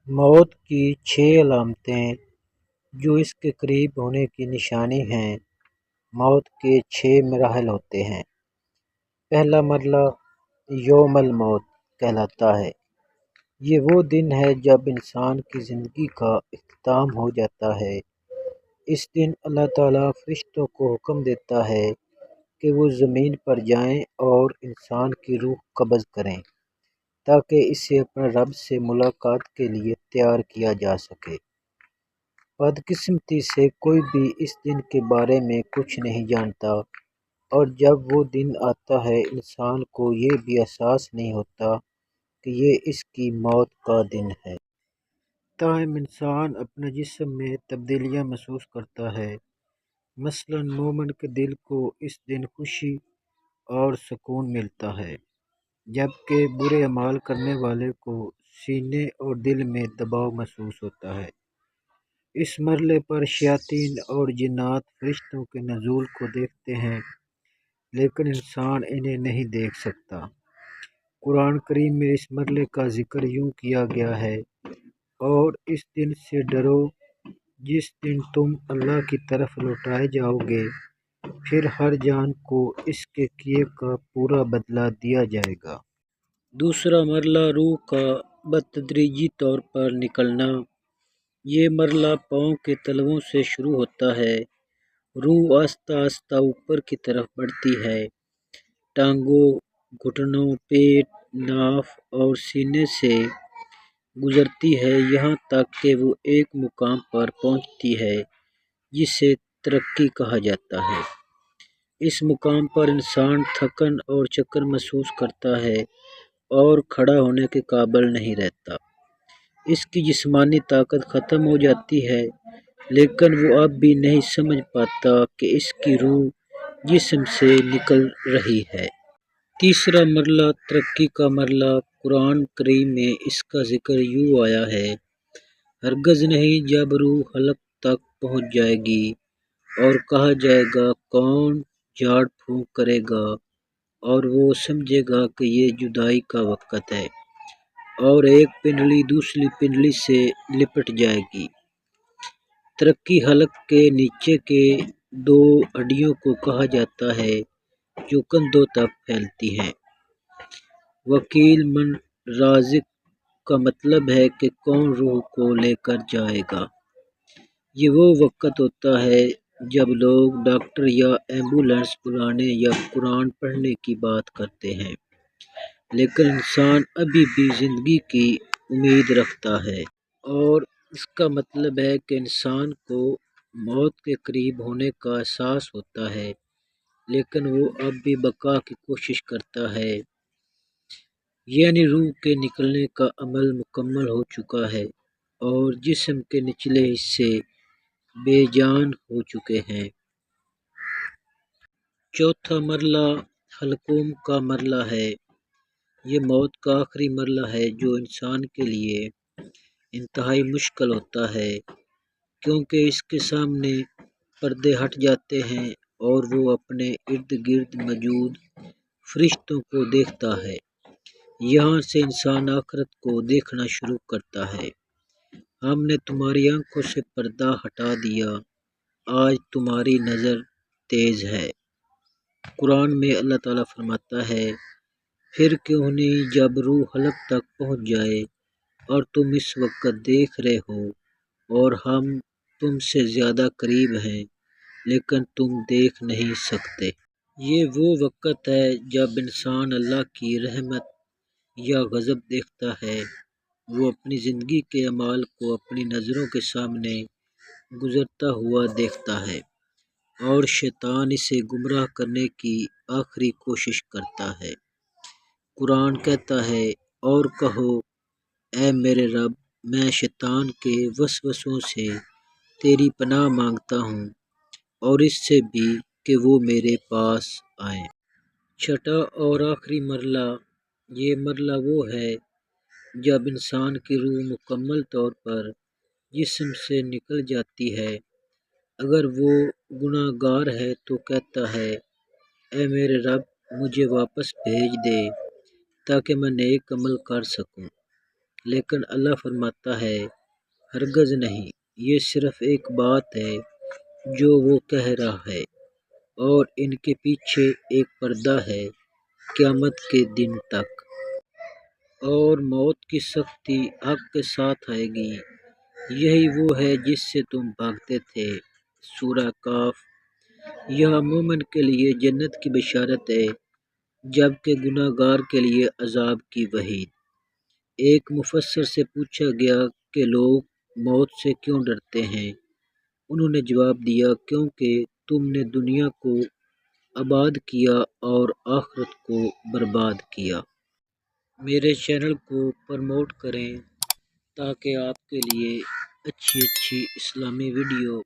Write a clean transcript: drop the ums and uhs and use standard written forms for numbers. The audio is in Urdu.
موت کی 6 علامتیں جو اس کے قریب ہونے کی نشانی ہیں۔ موت کے 6 مراحل ہوتے ہیں۔ پہلا مرحلہ یوم الموت کہلاتا ہے۔ یہ وہ دن ہے جب انسان کی زندگی کا اختتام ہو جاتا ہے۔ اس دن اللہ تعالیٰ فرشتوں کو حکم دیتا ہے کہ وہ زمین پر جائیں اور انسان کی روح قبض کریں تاکہ اسے اپنے رب سے ملاقات کے لیے تیار کیا جا سکے۔ بدقسمتی سے کوئی بھی اس دن کے بارے میں کچھ نہیں جانتا، اور جب وہ دن آتا ہے انسان کو یہ بھی احساس نہیں ہوتا کہ یہ اس کی موت کا دن ہے۔ تاہم انسان اپنے جسم میں تبدیلیاں محسوس کرتا ہے۔ مثلاً مومن کے دل کو اس دن خوشی اور سکون ملتا ہے، جبکہ برے اعمال کرنے والے کو سینے اور دل میں دباؤ محسوس ہوتا ہے۔ اس مرحلے پر شیاطین اور جنات فرشتوں کے نزول کو دیکھتے ہیں، لیکن انسان انہیں نہیں دیکھ سکتا۔ قرآن کریم میں اس مرحلے کا ذکر یوں کیا گیا ہے: اور اس دن سے ڈرو جس دن تم اللہ کی طرف لوٹائے جاؤ گے، پھر ہر جان کو اس کے کیے کا پورا بدلہ دیا جائے گا۔ دوسرا مرحلہ روح کا بتدریجی طور پر نکلنا۔ یہ مرحلہ پاؤں کے تلووں سے شروع ہوتا ہے۔ روح آہستہ آہستہ اوپر کی طرف بڑھتی ہے، ٹانگوں، گھٹنوں، پیٹ، ناف اور سینے سے گزرتی ہے یہاں تک کہ وہ ایک مقام پر پہنچتی ہے جسے ترقی کہا جاتا ہے۔ اس مقام پر انسان تھکن اور چکر محسوس کرتا ہے اور کھڑا ہونے کے قابل نہیں رہتا۔ اس کی جسمانی طاقت ختم ہو جاتی ہے، لیکن وہ اب بھی نہیں سمجھ پاتا کہ اس کی روح جسم سے نکل رہی ہے۔ تیسرا مرحلہ ترقی کا مرحلہ۔ قرآن کریم میں اس کا ذکر یوں آیا ہے: ہرگز نہیں، جب روح حلق تک پہنچ جائے گی اور کہا جائے گا کون جھاڑ پھونک کرے گا، اور وہ سمجھے گا کہ یہ جدائی کا وقت ہے، اور ایک پنڈلی دوسری پنڈلی سے لپٹ جائے گی۔ ترقی حلق کے نیچے کے 2 ہڈیوں کو کہا جاتا ہے جو کندھوں تک پھیلتی ہیں۔ وکیل من رازق کا مطلب ہے کہ کون روح کو لے کر جائے گا۔ یہ وہ وقت ہوتا ہے جب لوگ ڈاکٹر یا ایمبولینس بلانے یا قرآن پڑھنے کی بات کرتے ہیں، لیکن انسان ابھی بھی زندگی کی امید رکھتا ہے، اور اس کا مطلب ہے کہ انسان کو موت کے قریب ہونے کا احساس ہوتا ہے، لیکن وہ اب بھی بقا کی کوشش کرتا ہے، یعنی روح کے نکلنے کا عمل مکمل ہو چکا ہے اور جسم کے نچلے حصے بے جان ہو چکے ہیں۔ چوتھا مرحلہ حلقوم کا مرحلہ ہے۔ یہ موت کا آخری مرحلہ ہے جو انسان کے لیے انتہائی مشکل ہوتا ہے، کیونکہ اس کے سامنے پردے ہٹ جاتے ہیں اور وہ اپنے ارد گرد موجود فرشتوں کو دیکھتا ہے۔ یہاں سے انسان آخرت کو دیکھنا شروع کرتا ہے۔ ہم نے تمہاری آنکھوں سے پردہ ہٹا دیا، آج تمہاری نظر تیز ہے۔ قرآن میں اللہ تعالیٰ فرماتا ہے: پھر کیوں نہیں، جب روح حلق تک پہنچ جائے اور تم اس وقت دیکھ رہے ہو اور ہم تم سے زیادہ قریب ہیں لیکن تم دیکھ نہیں سکتے۔ یہ وہ وقت ہے جب انسان اللہ کی رحمت یا غضب دیکھتا ہے۔ وہ اپنی زندگی کے اعمال کو اپنی نظروں کے سامنے گزرتا ہوا دیکھتا ہے، اور شیطان اسے گمراہ کرنے کی آخری کوشش کرتا ہے۔ قرآن کہتا ہے: اور کہو اے میرے رب، میں شیطان کے وسوسوں سے تیری پناہ مانگتا ہوں، اور اس سے بھی کہ وہ میرے پاس آئیں۔ چھٹا اور آخری مرحلہ۔ یہ مرحلہ وہ ہے جب انسان کی روح مکمل طور پر جسم سے نکل جاتی ہے۔ اگر وہ گناہ گار ہے تو کہتا ہے: اے میرے رب، مجھے واپس بھیج دے تاکہ میں نیک عمل کر سکوں۔ لیکن اللہ فرماتا ہے ہرگز نہیں، یہ صرف ایک بات ہے جو وہ کہہ رہا ہے، اور ان کے پیچھے ایک پردہ ہے قیامت کے دن تک۔ اور موت کی سختی حق کے ساتھ آئے گی، یہی وہ ہے جس سے تم بھاگتے تھے۔ سورہ کاف۔ یہاں مومن کے لیے جنت کی بشارت ہے، جبکہ گناہ گار کے لیے عذاب کی وعید۔ ایک مفسر سے پوچھا گیا کہ لوگ موت سے کیوں ڈرتے ہیں؟ انہوں نے جواب دیا، کیونکہ تم نے دنیا کو آباد کیا اور آخرت کو برباد کیا۔ میرے چینل کو پروموٹ کریں تاکہ آپ کے لیے اچھی اسلامی ویڈیو